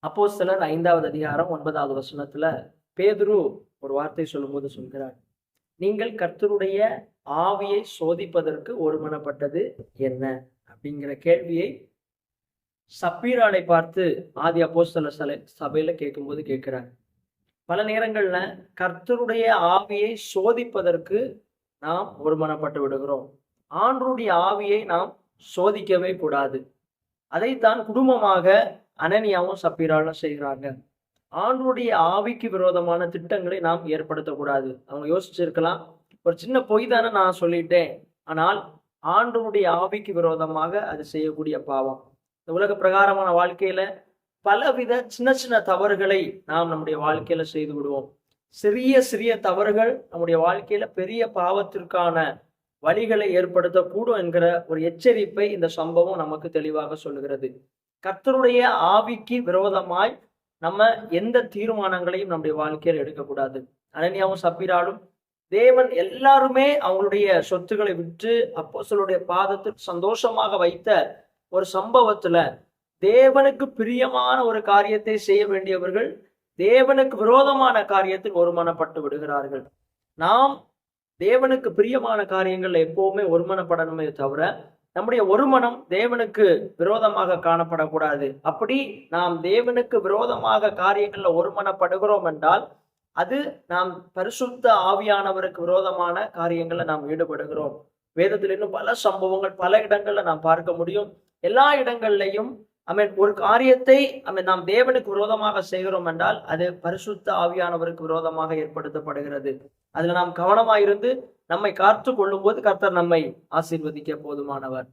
அப்போஸ்தலர் 5வது அதிகாரம் 9வது வசனத்துல பேதுரு ஒரு வார்த்தை சொல்லும்போது சொல்கிறார், நீங்கள் கர்த்தருடைய ஆவியை சோதிப்பதற்கு ஒருமனப்பட்டது என்ன அப்படிங்கிற கேள்வியை சப்பீராளை பார்த்து ஆதி அப்போஸ்தலர் சபையில கேட்கும்போது கேட்கிறார். பல நேரங்கள்ல கர்த்தருடைய ஆவியை சோதிப்பதற்கு நாம் ஒருமனப்பட்டு விடுகிறோம். ஆண்டவருடைய ஆவியை நாம் சோதிக்கவே கூடாது. அதைத்தான் குடும்பமாக அனனியாவும் சப்பீராலும் செய்கிறாங்க. ஆண்டவருடைய ஆவிக்கு விரோதமான திட்டங்களை நாம் ஏற்படுத்தக்கூடாது. அவங்க யோசிச்சிருக்கலாம், ஒரு சின்ன பொய் தானே நான் சொல்லிட்டேன், ஆனால் ஆண்டவருடைய ஆவிக்கு விரோதமாக அது செய்யக்கூடிய பாவம். இந்த உலக பிரகாரமான வாழ்க்கையில பலவித சின்ன சின்ன தவறுகளை நாம் நம்முடைய வாழ்க்கையில செய்து விடுவோம். சிறிய சிறிய தவறுகள் நம்முடைய வாழ்க்கையில பெரிய பாவத்திற்கான வழிகளை ஏற்படுத்தக்கூடும் என்கிற ஒரு எச்சரிப்பை இந்த சம்பவம் நமக்கு தெளிவாக சொல்லுகிறது. கர்த்தருடைய ஆவிக்கு விரோதமாய் நம்ம எந்த தீர்மானங்களையும் நம்முடைய வாழ்க்கையில் எடுக்கக்கூடாது. அனனியாவும் சப்பீராலும் தேவன் எல்லாருமே அவங்களுடைய சொத்துக்களை விற்று அப்போஸ்தலருடைய பாதத்தில் சந்தோஷமாக வைத்த ஒரு சம்பவத்துல தேவனுக்கு பிரியமான ஒரு காரியத்தை செய்ய வேண்டியவர்கள் தேவனுக்கு விரோதமான காரியத்தில் ஒருமனப்பட்டு விடுகிறார்கள். நாம் தேவனுக்கு பிரியமான காரியங்கள்ல எப்பவுமே ஒருமனப்படணுமே தவிர நம்முடைய ஒருமனம் தேவனுக்கு விரோதமாக காணப்படக்கூடாது. அப்படி நாம் தேவனுக்கு விரோதமாக காரியங்கள்ல ஒருமனப்படுகிறோம் என்றால் அது நாம் பரிசுத்த ஆவியானவருக்கு விரோதமான காரியங்கள்ல நாம் ஈடுபடுகிறோம். வேதத்தில் இன்னும் பல சம்பவங்கள் பல இடங்கள்ல நாம் பார்க்க முடியும். எல்லா இடங்கள்லையும் ஒரு காரியத்தை நாம் தேவனுக்கு விரோதமாக செய்கிறோம் என்றால் அது பரிசுத்த ஆவியானவருக்கு விரோதமாக ஏற்படுத்தப்படுகிறது. அதுல நாம் கவனமாயிருந்து நம்மை காத்து கொள்ளும் போது கர்த்தர் நம்மை ஆசீர்வதிக்க போதுமானவர்.